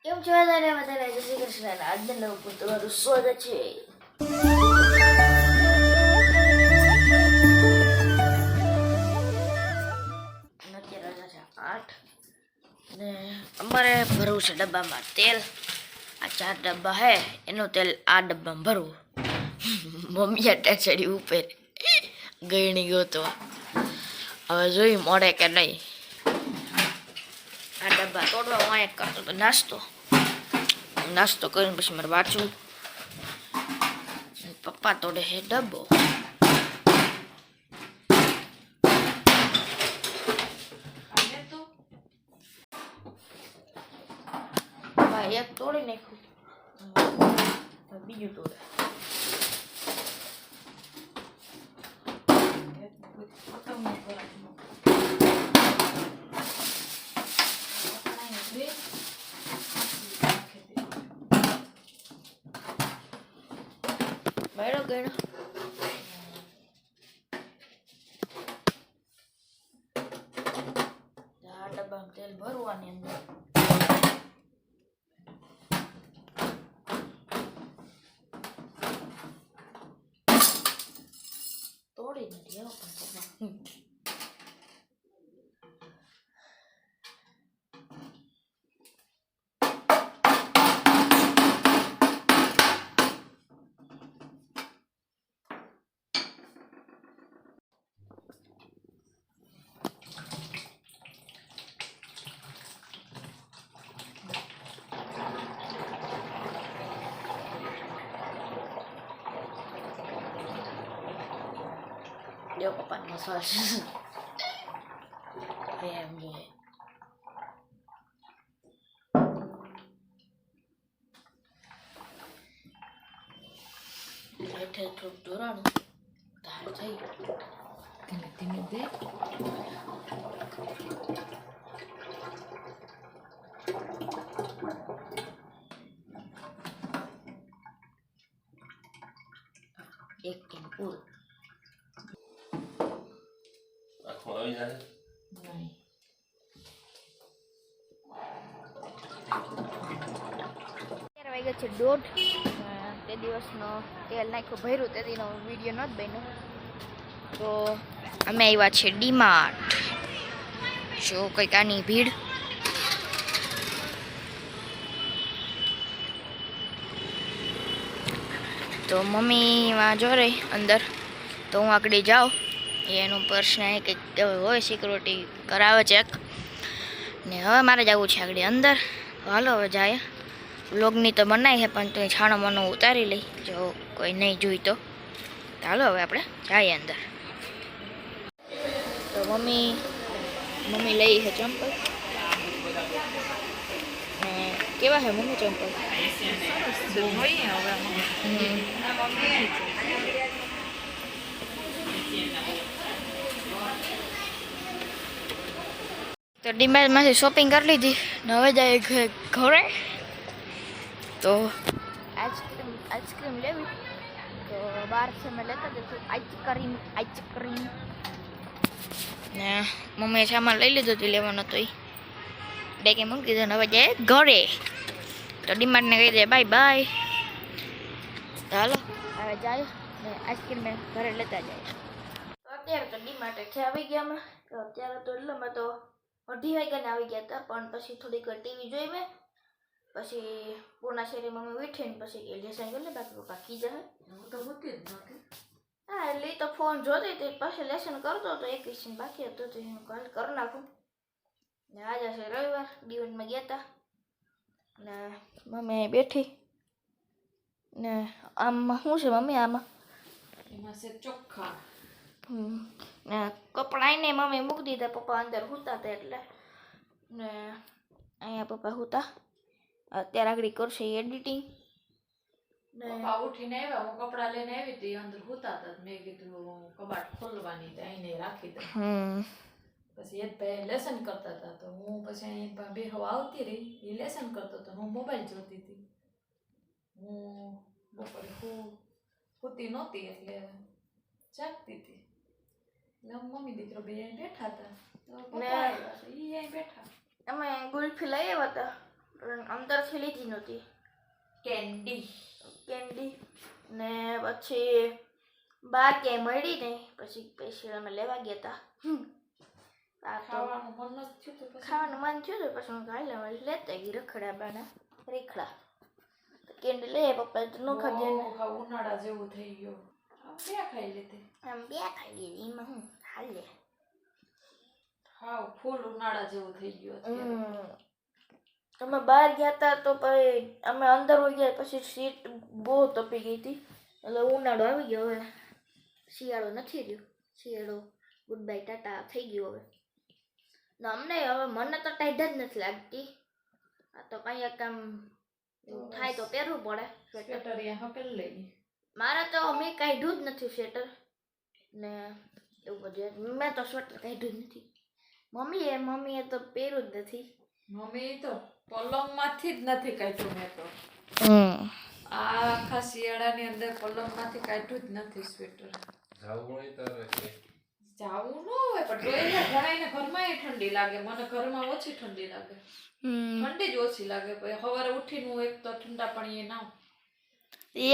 કેમ છો વધારે વધારે જય શ્રી કૃષ્ણ આજના નવું તમારું સ્વાગત છે. અત્યારે વાગ્યા છે 8 ને અમારે ભરવું છે ડબ્બામાં તેલ. આ 4 ડબ્બા હે એનું તેલ આ ડબ્બામાં ભરવું. મમ્મી ટેચડી ઉપર ગયણી ગયો તો હવે જોઈ મોડે કે નહીં. આ ડબ્બા તોડવા હું એક કરતો તો નાસ્તો કરીને પછી મારે વાંચવું. પપ્પા તોડે હે ડબ્બો. એક તોડી નાખ્યું બીજું તોડે. મેળો ગયો આ ડબ્બામાં તેલ ભરવાની અંદર તોડી નથી પણ yo papa no sabes bien bien એટલે થોડુંક દોરાણું તારે થઈ ધીમે ધીમે દે. એક કેમ પૂરું આવી જાય નહીં. વાગ્યા છે 1:30. તે દિવસનો તેલ નાખ્યું ભર્યું તે દીનો વિડીયો નહોતો બન્યો તો અમે આવ્યા છે ડીમાર્ટ. જો કંઈક આની ભીડ. તો મમ્મી માં જો રહી અંદર તો હું આગળ જાઉં. એનું પર્સ ને કંઈક હોય સિક્યુરિટી કરાવે ચેક ને હવે મારે જવું છે આગળ અંદર. હાલો હવે જાય. વ્લોગની તો બનાવી છે પણ તો છાણો મનો ઉતારી લઈ જો કોઈ નહીં જોઈ તો. ચાલો હવે આપણે જઈએ અંદર. તો મમ્મી લઈ છે ચંપલ. કેવા છે મમ્મી ચંપલ? તો ડીમાર્ટમાંથી શોપિંગ કરી લીધી ને હવે જાય ઘરે. તો આઈસ્ક્રીમ લેવી તો બહાર છે મેં લેતા જઈશું. આઈસ્ક્રીમ ને મમ્મીએ સામાન લઈ લીધો હતું લેવાનો તો એ ડેકે મૂકી દીધો ને હવે જાય ઘરે. તો ડીમાર્ટને કહી દે બાય બાય. ચાલો હવે જાય ને આઈસ્ક્રીમ ઘરે લેતા જાય. તો અત્યારે તો ડીમાર્ટે છે આવી ગયા અમે. તો અત્યારે તો એટલે મેં તો 2:30 વાગ્યાને આવી ગયા હતા પણ પછી થોડીક વાર ટીવી જોઈ મેં. પછી પૂર્ણા શેરી મમ્મી ઉઠીને પછી લેસન કરી લે બાકી બાકી જાય તો હોતી જ નથી. હા એટલે તો ફોન જોતી હતી પછી લેસન કરતો હતો. એક વિષય બાકી હતો તો હું કાલ કરી નાખું. ને આજે છે રવિવાર ડિવનમાં ગયા હતા ને મમ્મી બેઠી ને આમાં શું છે મમ્મી આમાં? એમાં છે ચોખ્ખા ને કપડાં એને મમ્મી મૂકી દીધા. પપ્પા અંદર સૂતા હતા એટલે ને અહીંયા પપ્પા સૂતા. અત્યારે આગળ કરશે એડિટિંગ. પપ્પા ઉઠીને આવ્યા હું કપડાં લઈને આવી હતી અંદર સૂતા હતા. મેં કીધું કબાટ ખોલવાની એને રાખી દઉં. પછી એક ભાઈ લેસન કરતા હતા તો હું પછી અહીંયા બેહવા આવતી રહી. એ લેસન કરતો હતો હું મોબાઈલ જોતી હતી. હું બપોરે સૂતી નહોતી એટલે જાગતી હતી. મમ્મી દીકરો બે બેઠા હતા તો પપ્પા આવ્યા એ બેઠા. અમે ગુલ્ફી લઈ આવ્યા હતા પણ અંદરથી લીધી નહોતી કેન્ડી કેન્ડી. ને પછી બહાર ક્યાંય મળી નહીં, પછી સ્પેશિયલ અમે લેવા ગયા હતા. આ તો ખાવાનું મન નથી થયું તો પછી ખાવાનું મન થયું હતું, પછી હું ખાઈ લેવા લેતા ગઈ રખડા બાના રેખડા. કેન્ડી લે પપ્પા તો ન ખાધી ને બહુ ઉનાળા જેવું થઈ ગયું. આમ બે ખાઈ લીધી. આમ બે ખાઈ લીધી, એમાં હું હાલે. હાવ ફૂલ ઉનાળા જેવું થઈ ગયું અત્યારે. અમે બહાર ગયા હતા તો પછી અમે અંદર હોઈ ગયા, પછી સીટ બહુ તપી ગઈ હતી, એટલે ઉનાળો આવી ગયો. હવે શિયાળો નથી રહ્યો, શિયાળો ગુડ બાય ટાટા થઈ ગયો હવે. ને અમને હવે મને તો ટાઈટ જ નથી લાગતી. આ તો કંઈ કામ થાય તો પહેરવું પડે સ્વેટર. સ્વેટર અહીંયા હકેલ લઈ. મારે તો મેં કાઢ્યું જ નથી સ્વેટર ને એવું બધું. મેં તો સ્વેટર કાઢ્યું જ નથી. મમ્મીએ તો પહેર્યું જ નથી. મમ્મી તો પલંગમાંથી જ નથી કાઢ્યું મેં તો. આ આખા શિયાળાની અંદર પલંગમાંથી કાઢ્યું જ નથી સ્વેટર. જાવું ન હોય પણ જોઈને ઘણાઈને ઘરમાં ઠંડી લાગે. મને ઘરમાં ઓછી ઠંડી લાગે. ઠંડી જ ઓછી લાગે. પછી સવારે ઉઠીને હું એક તો ઠંડા પાણીએ નાઉં.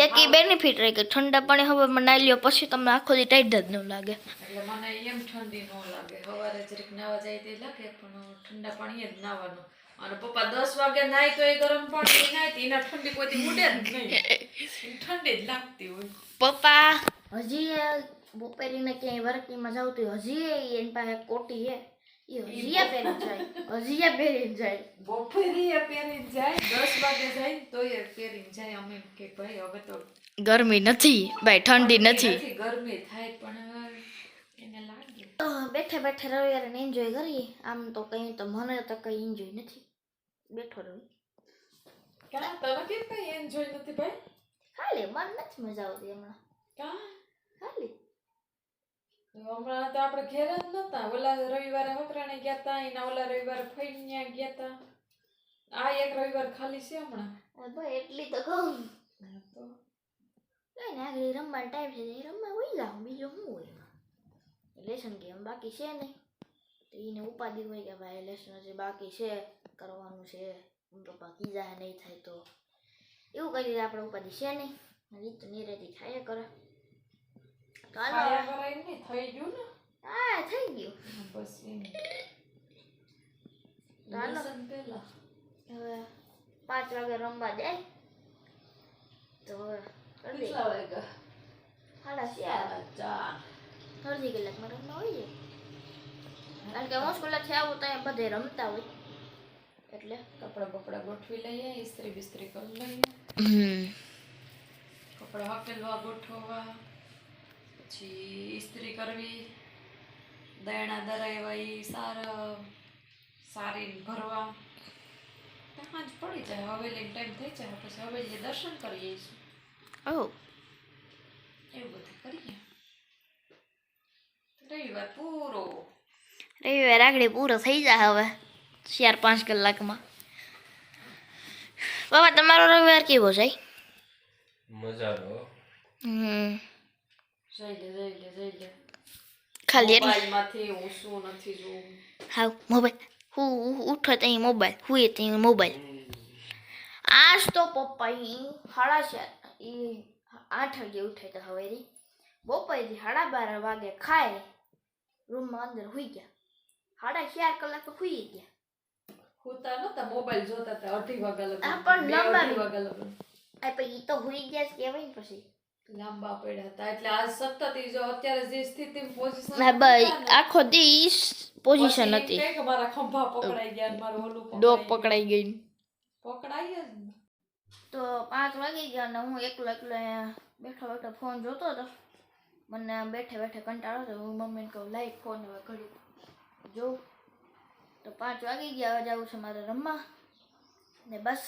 એક ઈ બેનિફિટ રહે કે ઠંડા પાણી હવે નાઈ લ્યો પછી તમને આખો દી ટાઈટ જ ન લાગે. એટલે મને એમ ઠંડી ન લાગે. સવારે જરીક નાવા જાય તે લાગે પણ ઠંડા પાણીએ જ નાવાનું. અને પપ્પા 10 વાગે નાય તો એ ગરમ પાણી નાય તો એના ઠંડી કોઈ મૂડે જ નહીં. ઠંડી જ લાગતી હોય. પપ્પા હજી બપોરીને ક્યાંય વર્કીમાં જાવ તો હજી એની પાસે કોટી હે, એ હજીયા પહેરીને જાય. બપોરીએ પહેરીને જાય, 10 વાગે જાય તોય પહેરીને જાય. અમે કે ભાઈ હવે તો ગરમી નથી ભાઈ, ઠંડી નથી. ગરમી થાય પણ એને લાગે. બેઠે બેઠે રવિવારે એન્જોય કરીએ. આમ તો કઈ તો મને તો કઈ એન્જોય નથી. બેઠો રહી ક્યાં તને કેમ કઈ એન્જોય નથી ભાઈ? ખાલી મન નથી મજા આવતી હમણાં. ક્યાં ખાલી હમણાં તો આપણે ઘેર જ નતા. ઓલા રવિવારે હકરાણે ગયા તા, એના ઓલા રવિવારે ફઈને ગયા તા. આ એક રવિવાર ખાલી છે હમણાં. ભાઈ એટલી તો કહું તો કઈ ને આગળ રમવાનો ટાઈમ છે, રમવા હોય જાવ. બીજું શું હોય એમાં? લેસન ગેમ બાકી છે નહીં તો એને ઉપાધિ હોય કે ભાઈ લેસન હજી બાકી છે, કરવાનું છે. પપ્પા કીધા નહીં થાય તો એવું કરી આપણે ઉપાધિ છે નહીં. રીત નિરેતી થાય કરે. ખાયા કરાય નહીં થઈ ગયું ને? હા થઈ ગયું. બસ એમ. ચાલો. લેસન પહેલા હવે 5 વાગે રમવા જાય તો હવે કેટલા વાગ્યા? 4:30. અડધી કલાકમાં રમવા હોય જાય. કારણ કે હું સ્કૂલેથી આવું તો અહીંયા બધે રમતા હોય એટલે કપડા બપડા ગોઠવી લઈએ, ઇસ્ત્રી બિસ્ત્રી કરી લઈએ. કપડા હકેલવા ગોઠવવા, પછી ઇસ્ત્રી કરવી, દયણા દરાવ્યા એ સારી ભરવા. સાંજ પડી જાય, હવેલી ટાઈમ થઈ જાય, પછી હવેલી દર્શન કરી આવીશું. ઓહ એવું બધું કરીએ. રવિવાર પૂરો. રવિવાર આગળ પૂરો થઈ જાય હવે 4-5 કલાકમાં. બાબા તમારો રવિવાર કેવો જાય? મજાનો. જઈ લે ખાલી મોબાઈલમાંથી હું શું નથી જોઉં. હા મોબાઈલ હું ઉઠો ત્યાં મોબાઈલ, હુએ ત્યાં મોબાઈલ. આજ તો પપ્પા 8:30 વાગે ઉઠે તો હવેરી બપોરથી 12:30 વાગે ખાય રૂમમાં અંદર હુઈ ગયા. 4.5 કલાક તો હુઈ ગયા. હોતા નતા, મોબાઈલ જોતા હતા 2:30 વાગ્યા લગન. આ પણ લાંબા 2:30 વાગ્યા લગન. આ પછી તો હુઈ ગયા જ કહેવાય ને. પછી લાંબા પડ્યા હતા એટલે આજ સતત ઈ જો અત્યારે જે સ્થિતિ પોઝિશન ના ભાઈ આખો દી પોઝિશન હતી. કે મારા ખંભા પકડાઈ ગયા ને મારું ઓલું ડોક પકડાઈ ગઈ. પકડાઈ જ ને. તો 5 વાગી ગયા ને હું એકલો બેઠો ફોન જોતો હતો. મને બેઠે કંટાળો હતો. હું મમ્મીને કહું લાઈટ ફોન હવે ઘડી જોઉં. તો 5 વાગી ગયા. હવે જવું છે મારે રમવા. ને બસ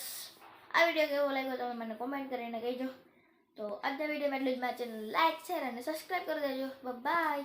આ વિડીયો કેવો લાગ્યો તમે મને કોમેન્ટ કરીને કહેજો. તો આજના વિડીયોમાં એટલું જ. મારી ચેનલ લાઈક શેર અને સબસ્ક્રાઈબ કરી દેજો. બાય.